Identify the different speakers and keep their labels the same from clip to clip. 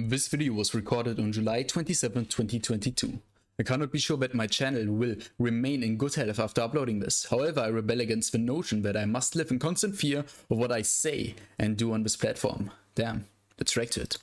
Speaker 1: This video was recorded on July 27, 2022. I cannot be sure that my channel will remain in good health after uploading this. However, I rebel against the notion that I must live in constant fear of what I say and do on this platform. Damn, let's react to it.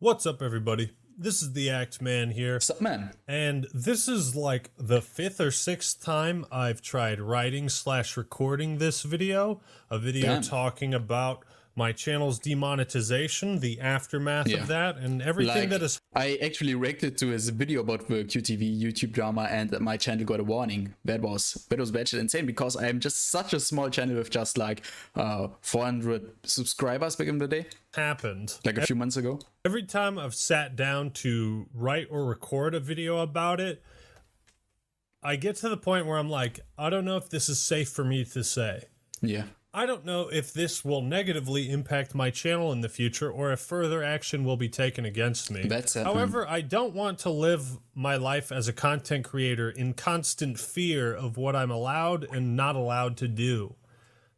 Speaker 2: What's up, everybody? This is the Act Man here.
Speaker 1: What's up, man?
Speaker 2: And this is like the 5th or 6th time I've tried writing / recording this video. A video talking about my channel's demonetization, the aftermath of that, and everything that is...
Speaker 1: I actually reacted to his video about the QTV YouTube drama and my channel got a warning. That was batshit insane because I am just such a small channel with just like 400 subscribers back in the day.
Speaker 2: Happened.
Speaker 1: Like a few months ago.
Speaker 2: Every time I've sat down to write or record a video about it, I get to the point where I'm like, I don't know if this is safe for me to say.
Speaker 1: Yeah.
Speaker 2: I don't know if this will negatively impact my channel in the future or if further action will be taken against me.
Speaker 1: That's it.
Speaker 2: However, I don't want to live my life as a content creator in constant fear of what I'm allowed and not allowed to do.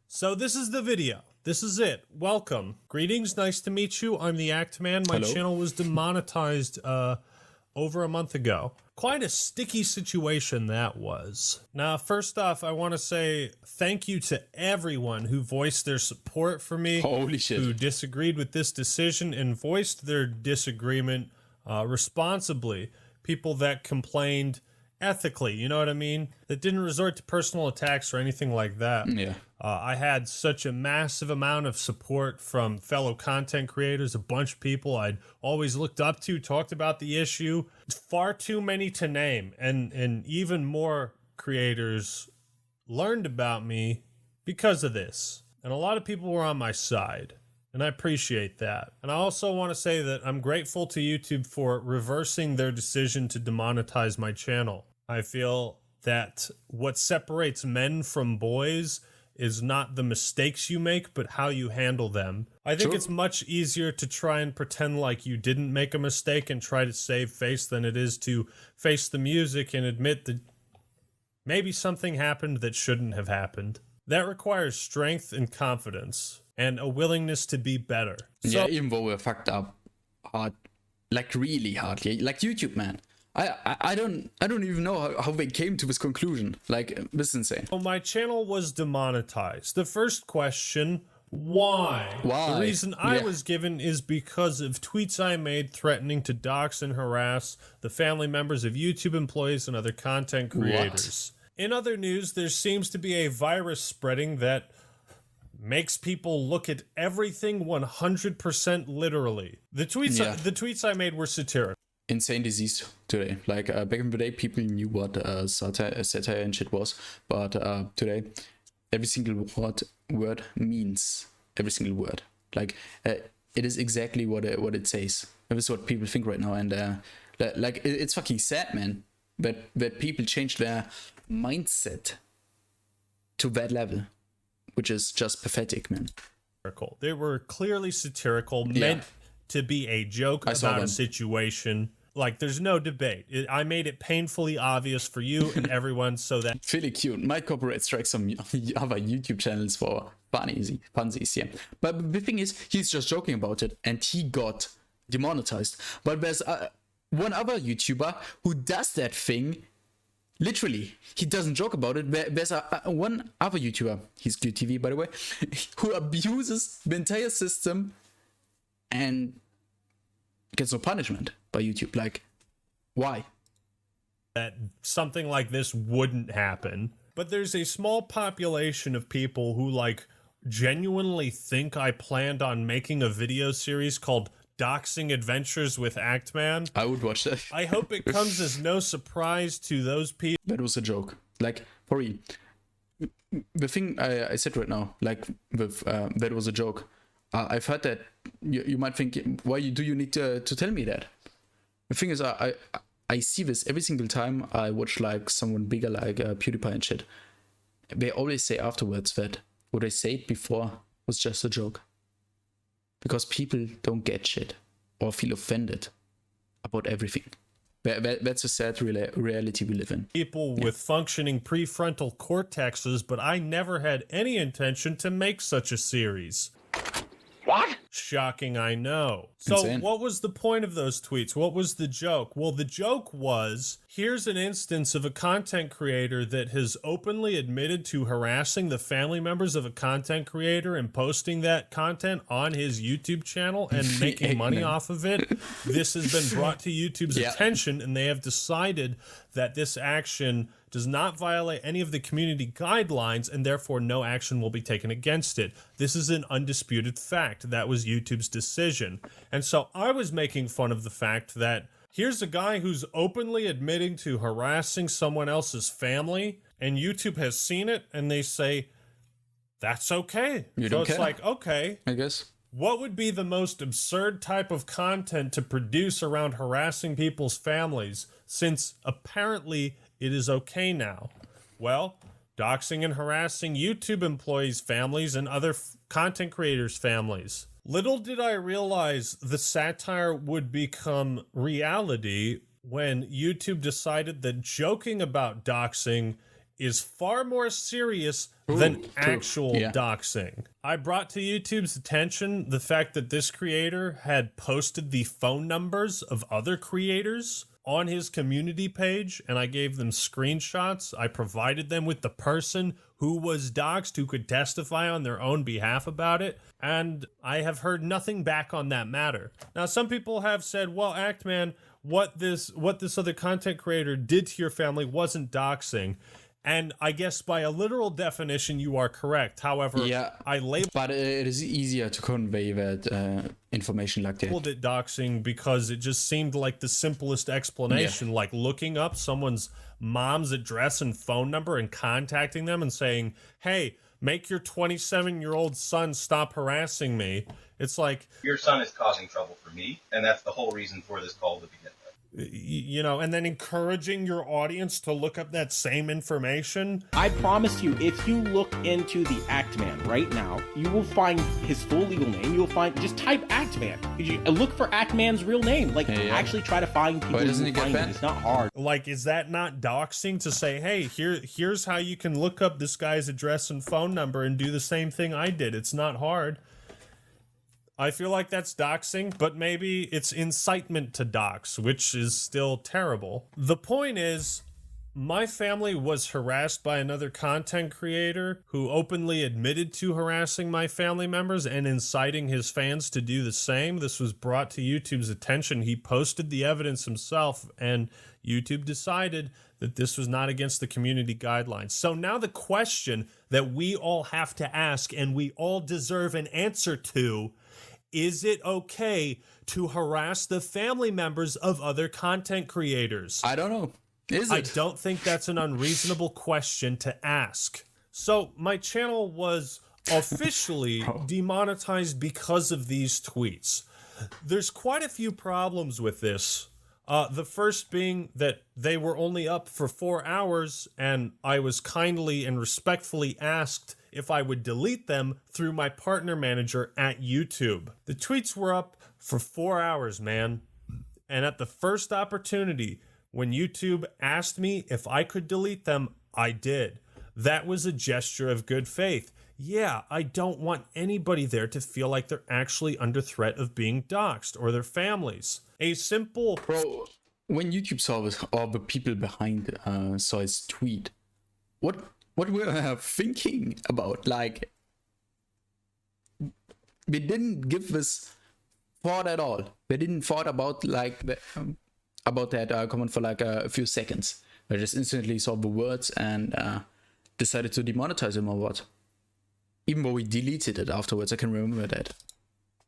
Speaker 2: So this is the video. This is it. Welcome. Greetings. Nice to meet you. I'm the Act Man. My channel was demonetized over a month ago. Quite a sticky situation that was. Now, first off, I want to say thank you to everyone who voiced their support for me.
Speaker 1: Holy shit.
Speaker 2: Who disagreed with this decision and voiced their disagreement responsibly. People that complained ethically, you know what I mean? That didn't resort to personal attacks or anything like that.
Speaker 1: Yeah.
Speaker 2: I had such a massive amount of support from fellow content creators, a bunch of people I'd always looked up to, talked about the issue. Far too many to name, and even more creators learned about me because of this. And a lot of people were on my side, and I appreciate that. And I also want to say that I'm grateful to YouTube for reversing their decision to demonetize my channel. I feel that what separates men from boys is not the mistakes you make, but how you handle them. I think it's much easier to try and pretend like you didn't make a mistake and try to save face than it is to face the music and admit that maybe something happened that shouldn't have happened. That requires strength and confidence and a willingness to be better.
Speaker 1: Yeah, even though we're fucked up hard, like really hard, like YouTube, man. I don't even know how they came to this conclusion. Like, this is insane.
Speaker 2: Well, my channel was demonetized. The first question, why?
Speaker 1: Why?
Speaker 2: The reason I was given is because of tweets I made threatening to dox and harass the family members of YouTube employees and other content creators. In other news, there seems to be a virus spreading that makes people look at everything 100% literally. The tweets I made were satirical.
Speaker 1: Insane disease today. Like back in the day, people knew what satire and shit was, but today, every single word means every single word. Like it is exactly what it says. That is what people think right now, and like it's fucking sad, man. That people change their mindset to that level, which is just pathetic, man.
Speaker 2: They were clearly satirical, meant to be a joke about a situation. Like, there's no debate. I made it painfully obvious for you and everyone so that...
Speaker 1: Really cute. Might copyright strike some other YouTube channels for funsies, yeah. But the thing is, he's just joking about it and he got demonetized. But there's one other YouTuber who does that thing. Literally, he doesn't joke about it. There's one other YouTuber, he's QTV by the way, who abuses the entire system and gets no punishment by YouTube. Like, why?
Speaker 2: That something like this wouldn't happen. But there's a small population of people who like genuinely think I planned on making a video series called Doxing Adventures with Act Man.
Speaker 1: I would watch that.
Speaker 2: I hope it comes as no surprise to those people.
Speaker 1: That was a joke. Like, for real. The thing I said right now, like, with that was a joke. I've heard that you might think, why do you need to tell me that? The thing is, I see this every single time I watch like someone bigger like PewDiePie and shit. They always say afterwards that what I said before was just a joke. Because people don't get shit or feel offended about everything. That's a sad reality we live in.
Speaker 2: People with functioning prefrontal cortexes, but I never had any intention to make such a series.
Speaker 3: What?
Speaker 2: Shocking, I know. So
Speaker 1: Insane.
Speaker 2: what was the point of those tweets? What was the joke? Well, the joke was, here's an instance of a content creator that has openly admitted to harassing the family members of a content creator and posting that content on his YouTube channel and making money off of it. This has been brought to YouTube's attention, and they have decided that this action does not violate any of the community guidelines, and therefore no action will be taken against it. This is an undisputed fact. That was YouTube's decision. And so I was making fun of the fact that here's a guy who's openly admitting to harassing someone else's family, and YouTube has seen it, and they say, that's okay. So it's like, okay,
Speaker 1: I guess.
Speaker 2: What would be the most absurd type of content to produce around harassing people's families, since apparently it is okay now? Well, doxing and harassing YouTube employees' families and other content creators' families. Little did I realize the satire would become reality when YouTube decided that joking about doxing is far more serious than actual doxing. I brought to YouTube's attention the fact that this creator had posted the phone numbers of other creators on his community page, and I gave them screenshots. I provided them with the person who was doxed, who could testify on their own behalf about it, and I have heard nothing back on that matter. Now, some people have said, well, Actman, what this other content creator did to your family wasn't doxing. And I guess by a literal definition, you are correct. However, I labeled
Speaker 1: but it is easier to convey that information like that.
Speaker 2: It doxing because it just seemed like the simplest explanation, like looking up someone's mom's address and phone number and contacting them and saying, hey, make your 27-year-old son stop harassing me. It's like,
Speaker 3: your son is causing trouble for me, and that's the whole reason for this call to begin with.
Speaker 2: You know, and then encouraging your audience to look up that same information.
Speaker 4: I promise you, if you look into the Actman right now, you will find his full legal name. You'll find, just type Actman. Look for Actman's real name. Like, actually try to find people who find it. It's not hard.
Speaker 2: Like, is that not doxing to say, hey, here's how you can look up this guy's address and phone number and do the same thing I did? It's not hard. I feel like that's doxing, but maybe it's incitement to dox, which is still terrible. The point is, my family was harassed by another content creator who openly admitted to harassing my family members and inciting his fans to do the same. This was brought to YouTube's attention. He posted the evidence himself, and YouTube decided that this was not against the community guidelines. So now the question that we all have to ask, and we all deserve an answer to, is it okay to harass the family members of other content creators?
Speaker 1: I don't know. Is it?
Speaker 2: I don't think that's an unreasonable question to ask. So my channel was officially demonetized because of these tweets. There's quite a few problems with this. The first being that they were only up for 4 hours, and I was kindly and respectfully asked if I would delete them through my partner manager at YouTube. The tweets were up for 4 hours, man. And at the first opportunity, when YouTube asked me if I could delete them, I did. That was a gesture of good faith. Yeah, I don't want anybody there to feel like they're actually under threat of being doxxed, or their families. A simple...
Speaker 1: Bro, when YouTube saw all the people behind saw his tweet, what were they thinking about? Like, they didn't give this thought at all. They didn't thought about like about that comment for like a few seconds. They just instantly saw the words and decided to demonetize him or what. Even though we deleted it afterwards, I can remember that.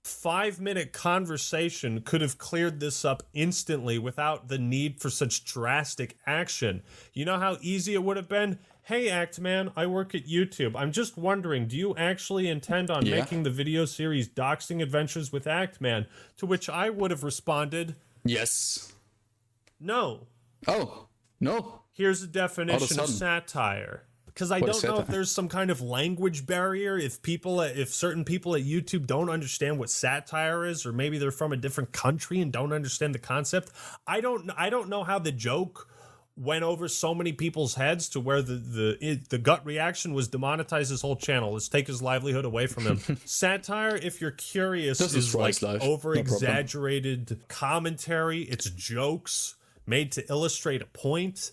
Speaker 2: 5-minute conversation could have cleared this up instantly without the need for such drastic action. You know how easy it would have been? Hey, Actman, I work at YouTube. I'm just wondering, do you actually intend on making the video series Doxing Adventures with Actman? To which I would have responded,
Speaker 1: yes.
Speaker 2: No.
Speaker 1: Oh, no.
Speaker 2: Here's a definition of satire. Because I don't know if there's some kind of language barrier, if certain people at YouTube don't understand what satire is, or maybe they're from a different country and don't understand the concept. I don't know how the joke went over so many people's heads to where the gut reaction was demonetize his whole channel. Let's take his livelihood away from him. Satire, if you're curious, is like over exaggerated commentary. It's jokes made to illustrate a point.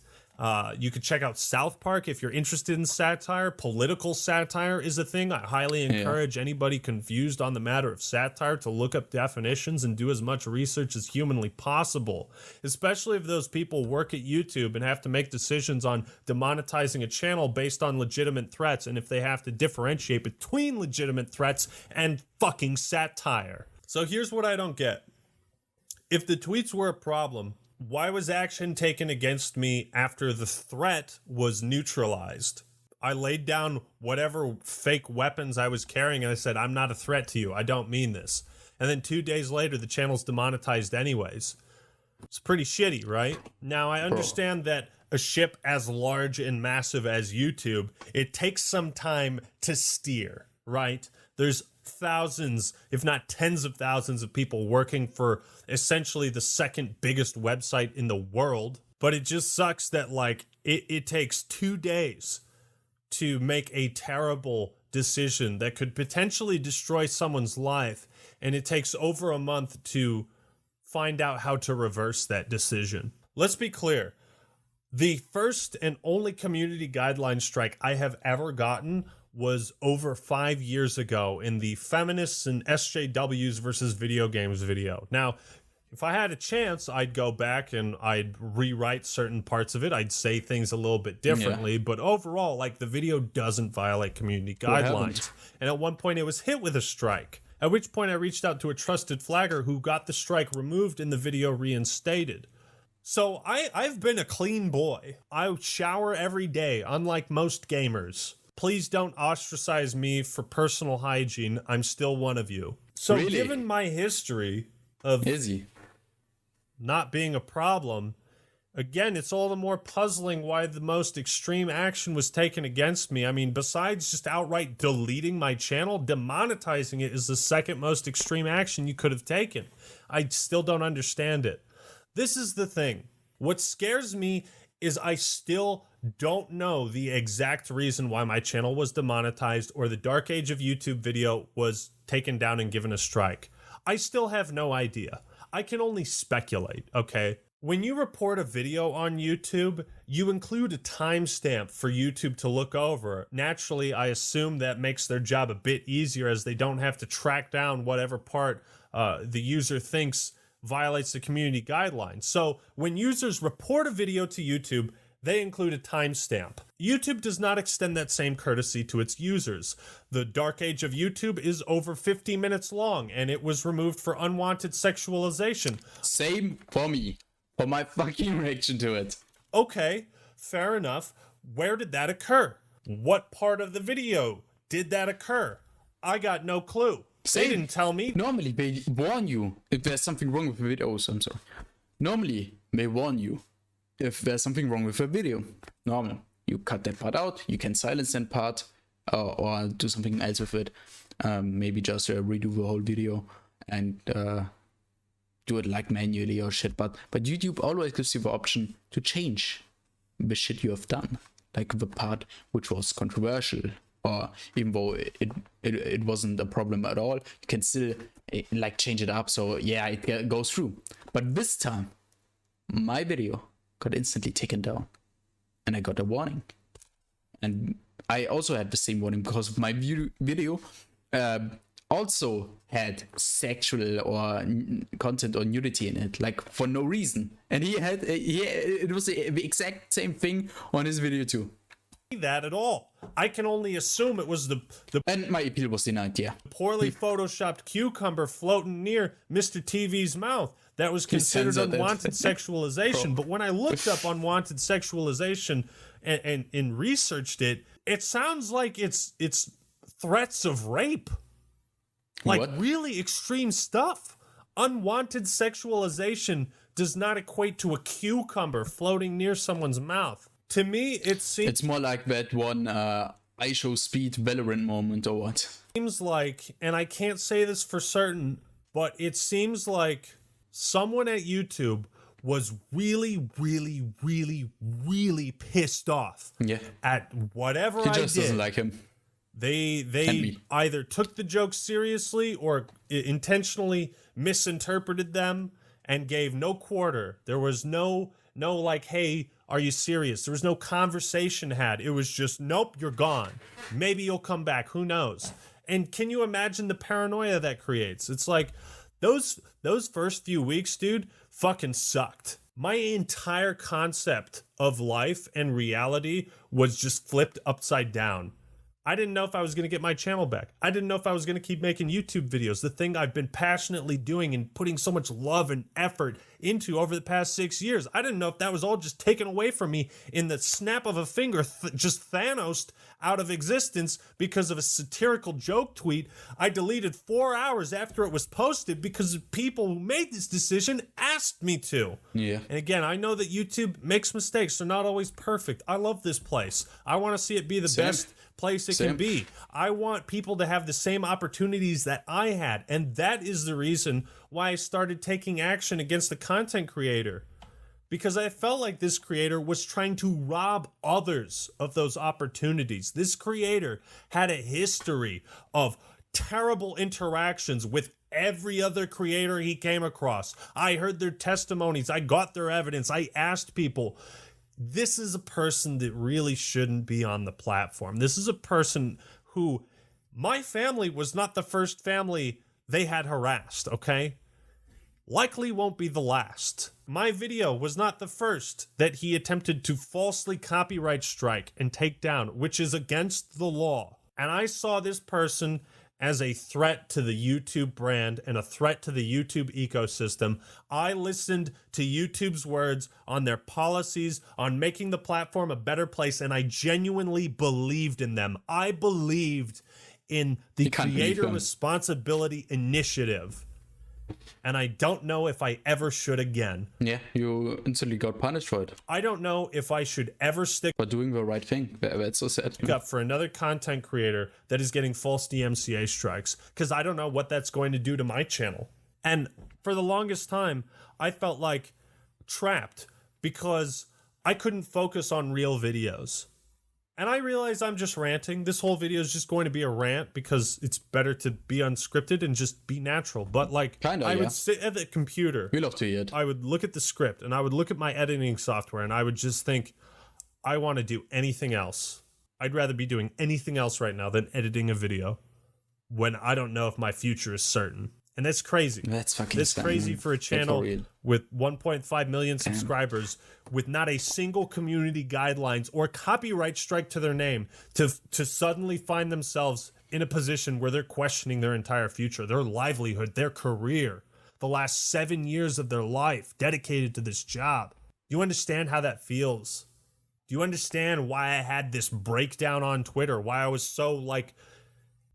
Speaker 2: You could check out South Park if you're interested in satire. Political satire is a thing. I highly encourage anybody confused on the matter of satire to look up definitions and do as much research as humanly possible, especially if those people work at YouTube and have to make decisions on demonetizing a channel based on legitimate threats, and if they have to differentiate between legitimate threats and fucking satire. So here's what I don't get. If the tweets were a problem, why was action taken against me after the threat was neutralized? I laid down whatever fake weapons I was carrying and I said, I'm not a threat to you. I don't mean this. And then 2 days later, the channel's demonetized anyways. It's pretty shitty, right? Now, I understand that a ship as large and massive as YouTube, it takes some time to steer, right? There's thousands, if not tens of thousands of people working for essentially the second biggest website in the world. But it just sucks that like it takes 2 days to make a terrible decision that could potentially destroy someone's life. And it takes over a month to find out how to reverse that decision. Let's be clear. The first and only community guideline strike I have ever gotten was over 5 years ago in the Feminists and SJWs versus Video Games video. Now, if I had a chance, I'd go back and I'd rewrite certain parts of it. I'd say things a little bit differently, but overall, like, the video doesn't violate community guidelines. And at one point, it was hit with a strike, at which point I reached out to a trusted flagger who got the strike removed and the video reinstated. So I've been a clean boy. I shower every day, unlike most gamers. Please don't ostracize me for personal hygiene. I'm still one of you. So really? Given my history of not being a problem, again, it's all the more puzzling why the most extreme action was taken against me. I mean, besides just outright deleting my channel, demonetizing it is the second most extreme action you could have taken. I still don't understand it. This is the thing. What scares me is I still don't know the exact reason why my channel was demonetized or the Dark Age of YouTube video was taken down and given a strike. I still have no idea. I can only speculate, okay? When you report a video on YouTube, you include a timestamp for YouTube to look over. Naturally, I assume that makes their job a bit easier as they don't have to track down whatever part the user thinks violates the community guidelines. So when users report a video to YouTube, they include a timestamp. YouTube does not extend that same courtesy to its users. The Dark Age of YouTube is over 50 minutes long, and it was removed for unwanted sexualization.
Speaker 1: Same for me. For my fucking reaction to it.
Speaker 2: Okay, fair enough. Where did that occur? What part of the video did that occur? I got no clue. They didn't tell me.
Speaker 1: Normally, they warn you if there's something wrong with the videos. I'm sorry. Normally, they warn you if there's something wrong with a video. Normal. You cut that part out. You can silence that part or do something else with it. Maybe just redo the whole video and do it like manually or shit. But YouTube always gives you the option to change the shit you have done. Like the part which was controversial, or even though it wasn't a problem at all, you can still like change it up. So yeah, it goes through. But this time, my video got instantly taken down, and I got a warning. And I also had the same warning because my video also had sexual or content or nudity in it, like for no reason. And it was the exact same thing on his video too.
Speaker 2: That at all. I can only assume it was the
Speaker 1: and my appeal was denied. Yeah,
Speaker 2: poorly photoshopped cucumber floating near Mr. TV's mouth that was considered unwanted sexualization. But when I looked up unwanted sexualization and researched it, it sounds like it's threats of rape, like what? Really extreme stuff. Unwanted sexualization does not equate to a cucumber floating near someone's mouth. To me, it seems...
Speaker 1: It's more like that one I show speed Valorant moment or what?
Speaker 2: Seems like, and I can't say this for certain, but it seems like someone at YouTube was really, really, really, really pissed off at whatever I did.
Speaker 1: He just doesn't like him.
Speaker 2: They either took the jokes seriously or intentionally misinterpreted them and gave no quarter. There was no like, hey, are you serious? There was no conversation had. It was just, nope, you're gone. Maybe you'll come back. Who knows? And can you imagine the paranoia that creates? It's like those first few weeks, dude, fucking sucked. My entire concept of life and reality was just flipped upside down. I didn't know if I was going to get my channel back. I didn't know if I was going to keep making YouTube videos, the thing I've been passionately doing and putting so much love and effort into over the past 6 years. I didn't know if that was all just taken away from me in the snap of a finger, just Thanos out of existence because of a satirical joke tweet I deleted 4 hours after it was posted because people who made this decision asked me to.
Speaker 1: Yeah.
Speaker 2: And again, I know that YouTube makes mistakes. They're not always perfect. I love this place. I want to see it be the best place it can be. I want people to have the same opportunities that I had, and that is the reason why I started taking action against the content creator, because I felt like this creator was trying to rob others of those opportunities. This creator had a history of terrible interactions with every other creator he came across. I heard their testimonies, I got their evidence, I asked people. This is a person that really shouldn't be on the platform. This is a person who, my family was not the first family they had harassed, okay? Likely won't be the last. My video was not the first that he attempted to falsely copyright strike and take down, which is against the law. And I saw this person as a threat to the YouTube brand and a threat to the YouTube ecosystem. I listened to YouTube's words on their policies, on making the platform a better place, and I genuinely believed in them. I believed in the Creator Responsibility Initiative. And I don't know if I ever should again.
Speaker 1: Yeah, you instantly got punished for it.
Speaker 2: I don't know if I should ever stick
Speaker 1: for doing the right thing. That's so sad.
Speaker 2: Up for another content creator that is getting false DMCA strikes, because I don't know what that's going to do to my channel. And for the longest time, I felt like trapped because I couldn't focus on real videos. And I realize I'm just ranting. This whole video is just going to be a rant because it's better to be unscripted and just be natural. But like, I would sit at the computer.
Speaker 1: We love to hear it.
Speaker 2: I would look at the script and I would look at my editing software and I would just think, I want to do anything else. I'd rather be doing anything else right now than editing a video when I don't know if my future is certain. And that's crazy.
Speaker 1: That's fucking
Speaker 2: That's crazy for a channel with 1.5 million subscribers with not a single community guidelines or copyright strike to their name to suddenly find themselves in a position where they're questioning their entire future, their livelihood, their career, the last 7 years of their life dedicated to this job. Do you understand how that feels? Do you understand why I had this breakdown on Twitter? Why I was so like...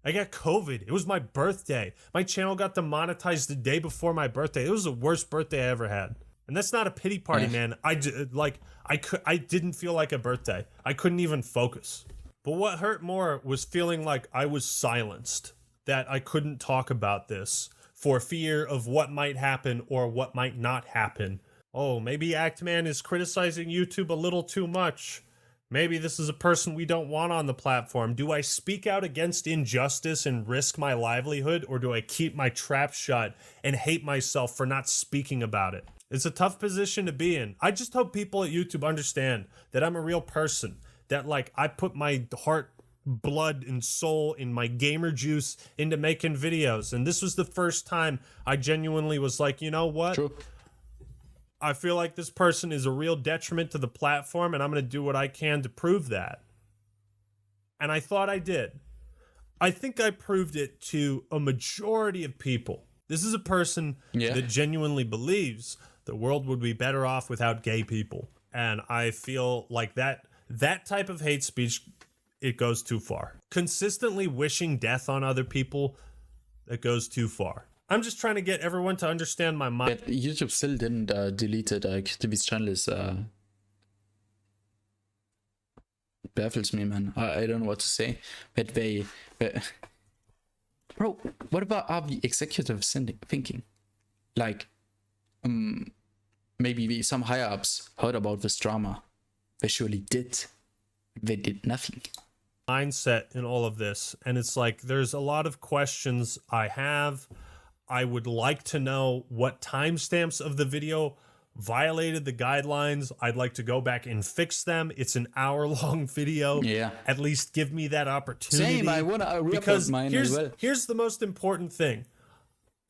Speaker 2: I got COVID. It was my birthday. My channel got demonetized the day before my birthday. It was the worst birthday I ever had. And that's not a pity party, man. I didn't feel like a birthday. I couldn't even focus. But what hurt more was feeling like I was silenced, that I couldn't talk about this for fear of what might happen or what might not happen. Oh, maybe Actman is criticizing YouTube a little too much. Maybe this is a person we don't want on the platform. Do I speak out against injustice and risk my livelihood, or do I keep my trap shut and hate myself for not speaking about it? It's a tough position to be in. I just hope people at YouTube understand that I'm a real person, that like I put my heart, blood, and soul in my gamer juice into making videos. And this was the first time I genuinely was like, you know what?
Speaker 1: True.
Speaker 2: I feel like this person is a real detriment to the platform, and I'm going to do what I can to prove that. And I thought I did. I think I proved it to a majority of people. This is a person that genuinely believes the world would be better off without gay people. And I feel like that type of hate speech, it goes too far. Consistently wishing death on other people, it goes too far. I'm just trying to get everyone to understand my mind.
Speaker 1: But YouTube still didn't delete it. Activity's channel is baffles me, man. I don't know what to say. But bro, what about the executive thinking? Like, maybe some higher ups heard about this drama. They surely did. They did nothing.
Speaker 2: Mindset in all of this, and it's like there's a lot of questions I have. I would like to know what timestamps of the video violated the guidelines. I'd like to go back and fix them. It's an hour-long video.
Speaker 1: Yeah.
Speaker 2: At least give me that opportunity.
Speaker 1: Same. I want to
Speaker 2: because
Speaker 1: mine as well.
Speaker 2: Here's the most important thing.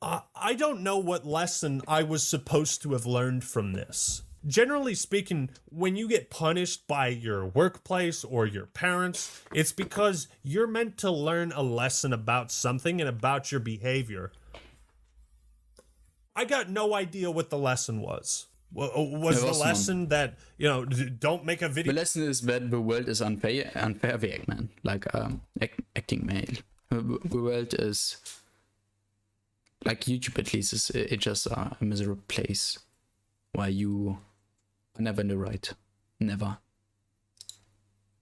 Speaker 2: I don't know what lesson I was supposed to have learned from this. Generally speaking, when you get punished by your workplace or your parents, it's because you're meant to learn a lesson about something and about your behavior. I got no idea what the lesson was. Was the lesson that, don't make a video?
Speaker 1: The lesson is that the world is unfair way, man. Like acting male. The world is, like YouTube at least, it's just a miserable place where you are never in the right. Never.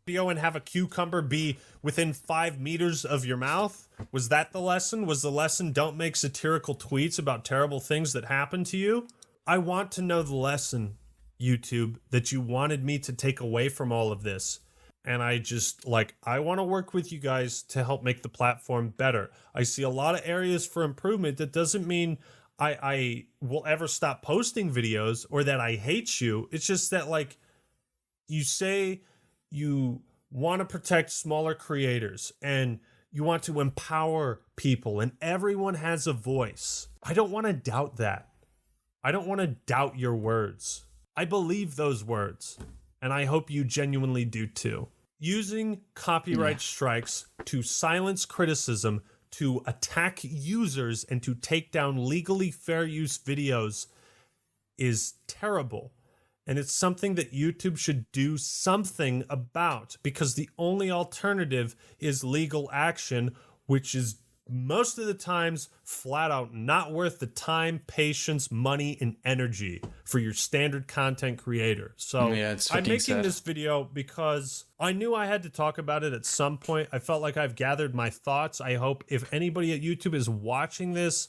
Speaker 2: Video and have a cucumber be within 5 meters of your mouth? Was that the lesson? Was the lesson don't make satirical tweets about terrible things that happen to you? I want to know the lesson, YouTube, that you wanted me to take away from all of this. And I just, I want to work with you guys to help make the platform better. I see a lot of areas for improvement. That doesn't mean I will ever stop posting videos or that I hate you. It's just that, you say you want to protect smaller creators and you want to empower people and everyone has a voice. I don't want to doubt that. I don't want to doubt your words. I believe those words, and I hope you genuinely do too. Using copyright strikes to silence criticism, to attack users, and to take down legally fair use videos is terrible. And it's something that YouTube should do something about, because the only alternative is legal action, which is most of the times flat out not worth the time, patience, money, and energy for your standard content creator. So I'm making this video because I knew I had to talk about it at some point. I felt like I've gathered my thoughts. I hope if anybody at YouTube is watching this,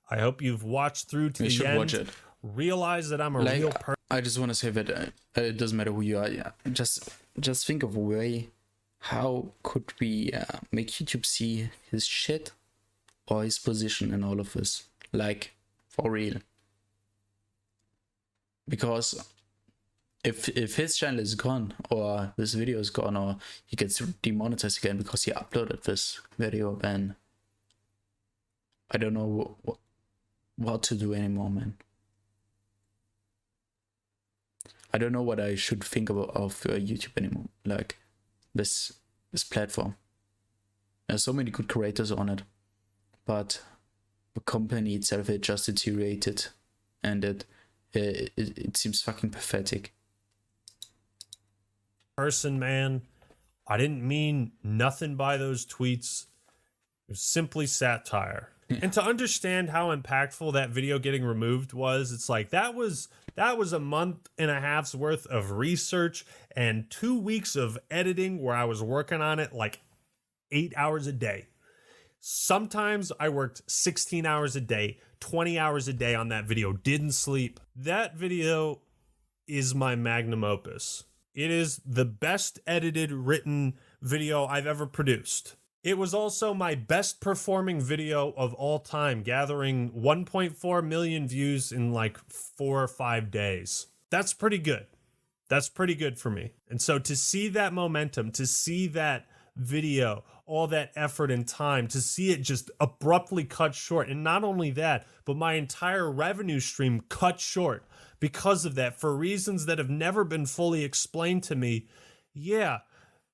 Speaker 2: I hope you've watched through to the end. Watch it. Realize that I'm a real person.
Speaker 1: I just want to say that it doesn't matter who you are. Yeah. Just think of a way. How could we make YouTube see his shit or his position in all of this? Like, for real. Because if his channel is gone, or this video is gone, or he gets demonetized again because he uploaded this video, then I don't know what to do anymore, man. I don't know what I should think of YouTube anymore. Like this platform. There's so many good creators on it, but the company itself, it just deteriorated, and it seems fucking pathetic.
Speaker 2: Person, man, I didn't mean nothing by those tweets. It was simply satire. Yeah. And to understand how impactful that video getting removed was, it's like that was a month and a half's worth of research and 2 weeks of editing where I was working on it 8 hours a day. Sometimes I worked 16 hours a day, 20 hours a day on that video, didn't sleep. That video is my magnum opus. It is the best edited, written video I've ever produced. It was also my best performing video of all time, gathering 1.4 million views in 4 or 5 days. That's pretty good. That's pretty good for me. And so to see that momentum, to see that video, all that effort and time, to see it just abruptly cut short, and not only that, but my entire revenue stream cut short because of that, for reasons that have never been fully explained to me,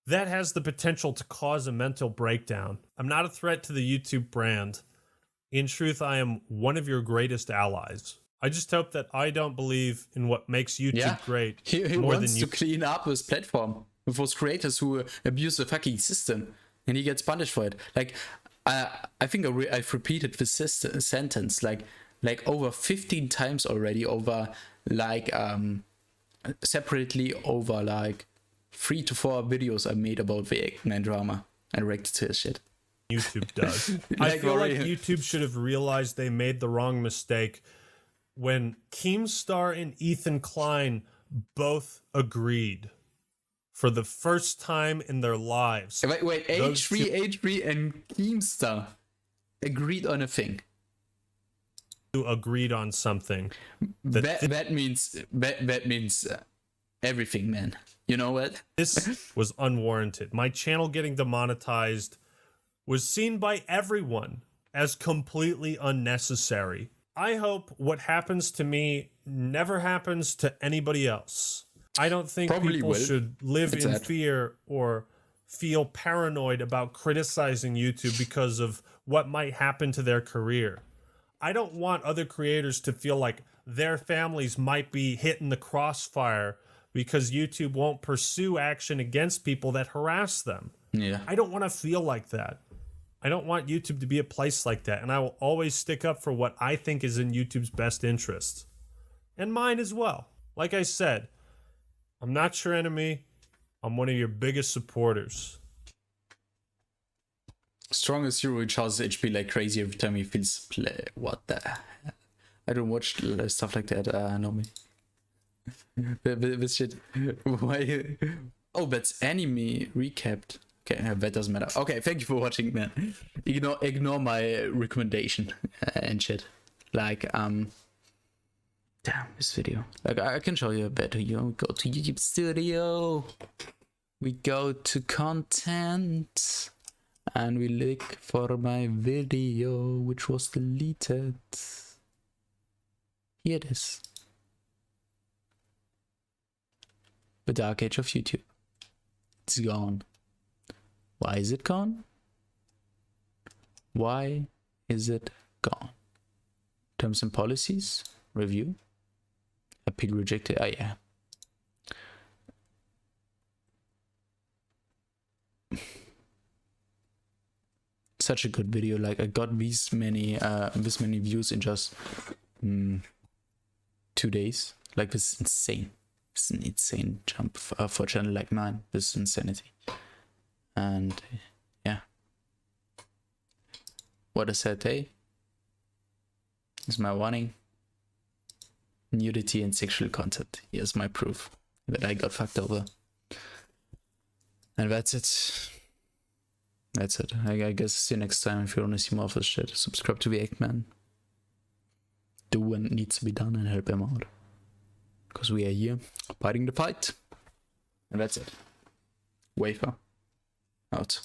Speaker 2: that has the potential to cause a mental breakdown. I'm not a threat to the YouTube brand. In truth, I am one of your greatest allies. I just hope that I don't believe in what makes YouTube great.
Speaker 1: He
Speaker 2: more
Speaker 1: wants
Speaker 2: than you
Speaker 1: to clean up his platform with those creators who abuse the fucking system, and he gets punished for it. I think I've repeated this sentence over 15 times already, over separately over 3 to 4 videos I made about the Eggman drama. I reacted to his shit.
Speaker 2: YouTube does. I feel like YouTube should have realized they made the wrong mistake when Keemstar and Ethan Klein both agreed for the first time in their lives.
Speaker 1: Wait, H3 and Keemstar agreed on a thing.
Speaker 2: Agreed on something.
Speaker 1: That means everything, man. You know what?
Speaker 2: This was unwarranted. My channel getting demonetized was seen by everyone as completely unnecessary. I hope what happens to me never happens to anybody else. I don't think people should live in fear or feel paranoid about criticizing YouTube because of what might happen to their career. I don't want other creators to feel like their families might be hit in the crossfire because YouTube won't pursue action against people that harass them.
Speaker 1: Yeah.
Speaker 2: I don't want to feel like that. I don't want YouTube to be a place like that, and I will always stick up for what I think is in YouTube's best interests. And mine as well. Like I said, I'm not your enemy. I'm one of your biggest supporters.
Speaker 1: Strongest hero recharges HP like crazy every time he feels play. What the hell? I don't watch stuff like that normally. This shit. Why? Oh, that's anime recapped. Okay, that doesn't matter. Okay, thank you for watching, man. Ignore my recommendation and shit. Like, damn, this video. Like, I can show you a better. You go to YouTube Studio. We go to content. And we look for my video, which was deleted. Here it is. The Dark Age of YouTube. It's gone. Why is it gone? Why is it gone? Terms and policies, review. Appeal rejected. Oh yeah. Such a good video. Like, I got this many views in just 2 days. Like, this is insane. It's an insane jump for a channel like mine. This is insanity. And yeah, what a sad day. Is my warning. Nudity and sexual content. Here's my proof that I got fucked over. And that's it. That's it. I guess see you next time. If you want to see more of this shit, subscribe to the Eggman. Do what needs to be done and help him out. Because we are here fighting the fight. And that's it. Wafer. Out.